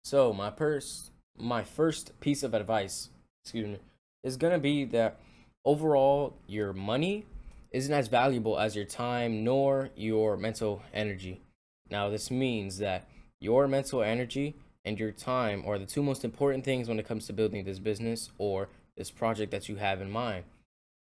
So my first piece of advice, excuse me, is gonna be that overall your money isn't as valuable as your time nor your mental energy. Now this means that your mental energy and your time are the two most important things when it comes to building this business or this project that you have in mind.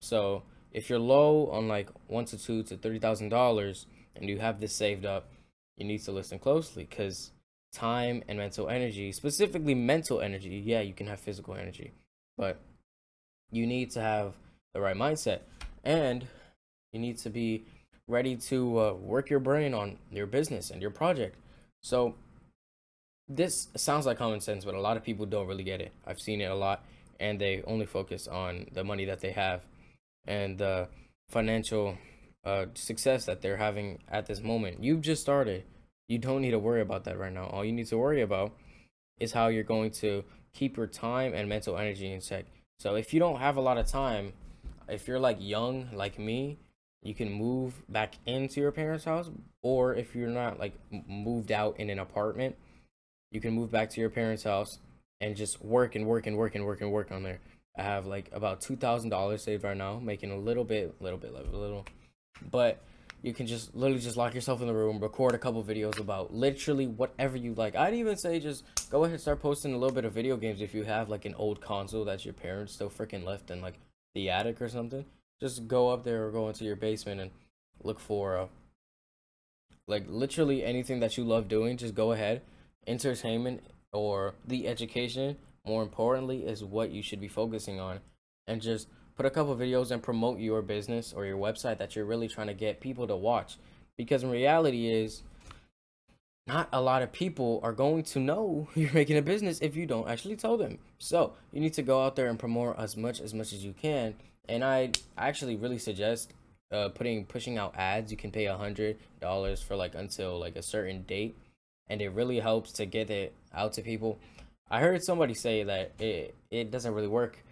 So if you're low on like one to two to $30,000 and you have this saved up, you need to listen closely because time and mental energy, specifically mental energy, yeah, you can have physical energy, but you need to have the right mindset and you need to be ready to work your brain on your business and your project. So this sounds like common sense, but a lot of people don't really get it. I've seen it a lot, and they only focus on the money that they have and the financial success that they're having at this moment. You've just started. You don't need to worry about that right now. All you need to worry about is how you're going to keep your time and mental energy in check. So if you don't have a lot of time, if you're like young like me, you can move back into your parents' house, or if you're not like moved out in an apartment, you can move back to your parents' house and just work and work and work and work and work on there. I have like about $2,000 saved right now, making a little, but you can just literally just lock yourself in the room, record a couple videos about literally whatever you like. I'd even say just go ahead and start posting a little bit of video games if you have like an old console that your parents still freaking left in like the attic or something. Just go up there or go into your basement and look for like literally anything that you love doing. Just go ahead. Entertainment or the education, more importantly, is what you should be focusing on, and just put a couple videos and promote your business or your website that you're really trying to get people to watch, because in reality is not a lot of people are going to know you're making a business if you don't actually tell them. So you need to go out there and promote as much as you can. And I actually really suggest pushing out ads. You can pay $100 for like until like a certain date, and it really helps to get it out to people. I heard somebody say that it doesn't really work.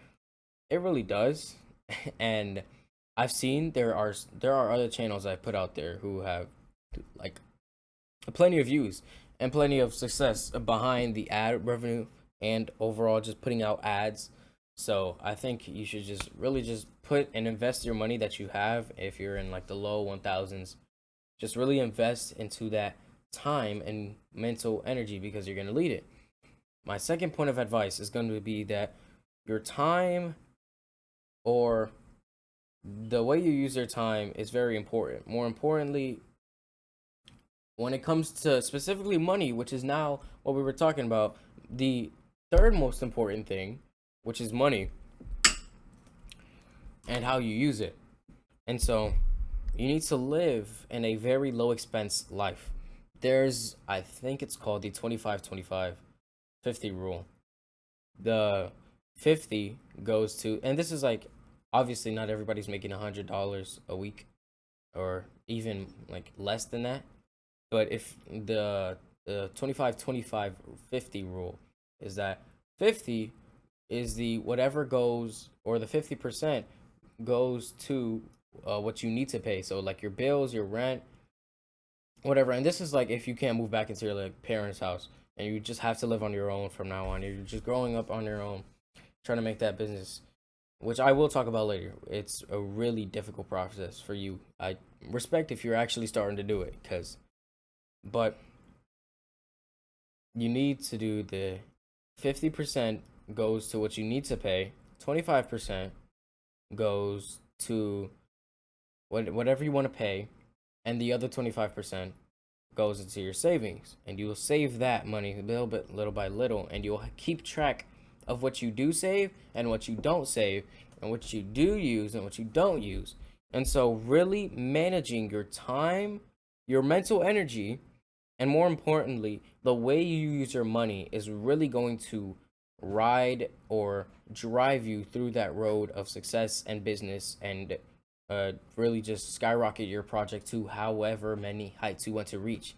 It really does, and I've seen there are other channels I put out there who have like plenty of views and plenty of success behind the ad revenue and overall just putting out ads. So I think you should just really just put and invest your money that you have if you're in like the low 1000s. Just really invest into that time and mental energy because you're going to lead it. My second point of advice is going to be that your time or the way you use your time is very important. More importantly, when it comes to specifically money, which is now what we were talking about, the third most important thing, which is money and how you use it. And so you need to live in a very low expense life. I think it's called the 25-25-50 rule. The 50 goes to, and this is like, obviously, not everybody's making $100 a week or even like less than that. But if the 25-25-50 rule is that 50 is the whatever goes, or the 50% goes to what you need to pay. So like your bills, your rent, whatever. And this is like if you can't move back into your like parents' house and you just have to live on your own from now on. You're just growing up on your own, trying to make that business, which I will talk about later. It's a really difficult process for you. I respect if you're actually starting to do it, but you need to do the 50% goes to what you need to pay, 25% goes to whatever you want to pay, and the other 25% goes into your savings. And you will save that money a little bit, little by little, and you'll keep track of what you do save and what you don't save, and what you do use and what you don't use. And so, really managing your time, your mental energy, and more importantly, the way you use your money is really going to ride or drive you through that road of success and business, and really just skyrocket your project to however many heights you want to reach.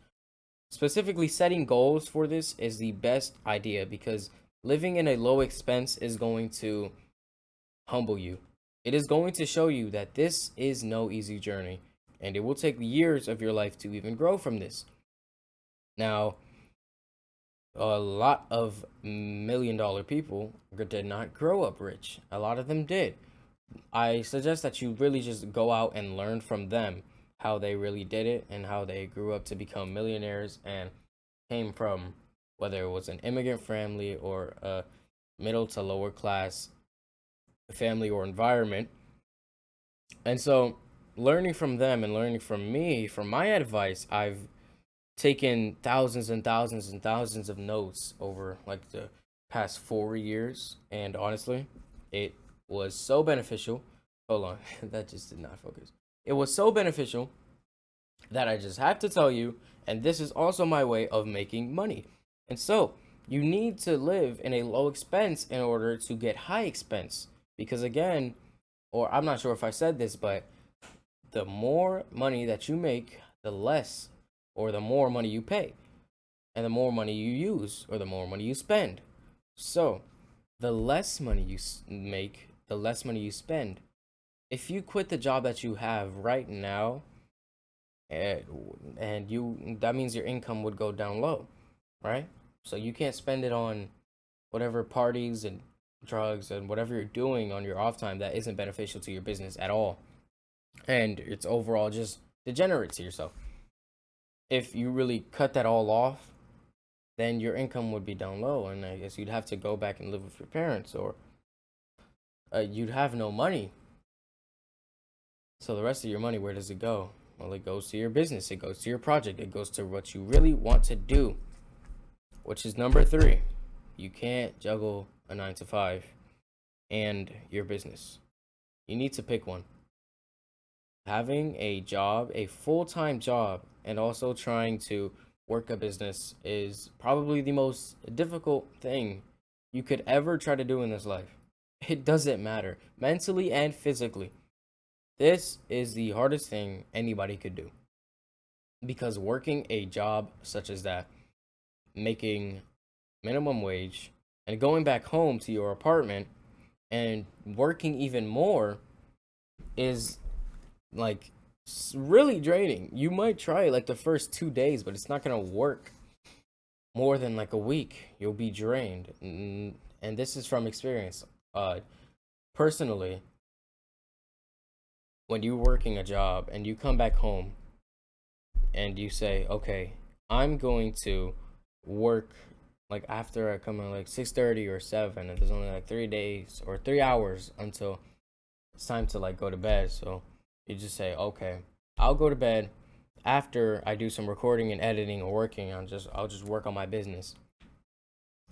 Specifically, setting goals for this is the best idea because living in a low expense is going to humble you. It is going to show you that this is no easy journey, and it will take years of your life to even grow from this. Now, a lot of $1 million people did not grow up rich. A lot of them did. I suggest that you really just go out and learn from them how they really did it and how they grew up to become millionaires and came from, whether it was an immigrant family or a middle to lower class family or environment. And so, learning from them and learning from me, from my advice, I've taken thousands and thousands and thousands of notes over like the past 4 years. And honestly, it was so beneficial. Hold on, that just did not focus. It was so beneficial that I just have to tell you, and this is also my way of making money. And so, you need to live in a low expense in order to get high expense. Because again, or I'm not sure if I said this, but the more money that you make, the less or the more money you pay, and the more money you use or the more money you spend. So, the less money you make, the less money you spend. If you quit the job that you have right now, and you that means your income would go down low, right? So you can't spend it on whatever parties and drugs and whatever you're doing on your off time that isn't beneficial to your business at all, and it's overall just degenerate to yourself. If you really cut that all off, then your income would be down low, and I guess you'd have to go back and live with your parents, or you'd have no money. So the rest of your money, where does it go? Well, it goes to your business, it goes to your project, it goes to what you really want to do, which is number three. You can't juggle a 9 to 5 and your business. You need to pick one. Having a job, a full-time job, and also trying to work a business is probably the most difficult thing you could ever try to do in this life. It doesn't matter, mentally and physically. This is the hardest thing anybody could do. Because working a job such as that, making minimum wage, and going back home to your apartment and working even more is like really draining. You might try like the first 2 days, but it's not gonna work more than like a week. You'll be drained. And this is from experience. Personally, when you're working a job and you come back home and you say, okay, I'm going to work like after I come in like 6:30 or 7, and there's only like 3 days or 3 hours until it's time to like go to bed. So you just say, okay, I'll go to bed after I do some recording and editing or working. I'll just work on my business.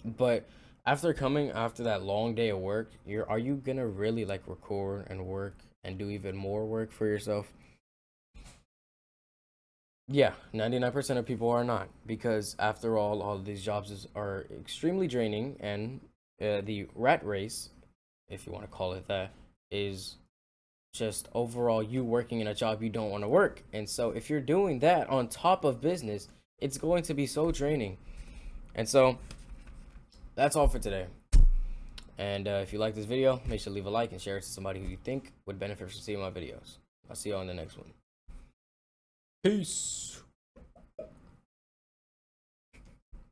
But after coming after that long day of work, are you gonna really like record and work and do even more work for yourself? Yeah, 99% of people are not, because after all of these jobs are extremely draining, and the rat race, if you want to call it that, is just overall you working in a job you don't want to work. And so if you're doing that on top of business, it's going to be so draining. And so that's all for today. And if you like this video, make sure to leave a like and share it to somebody who you think would benefit from seeing my videos. I'll see you on the next one. Peace.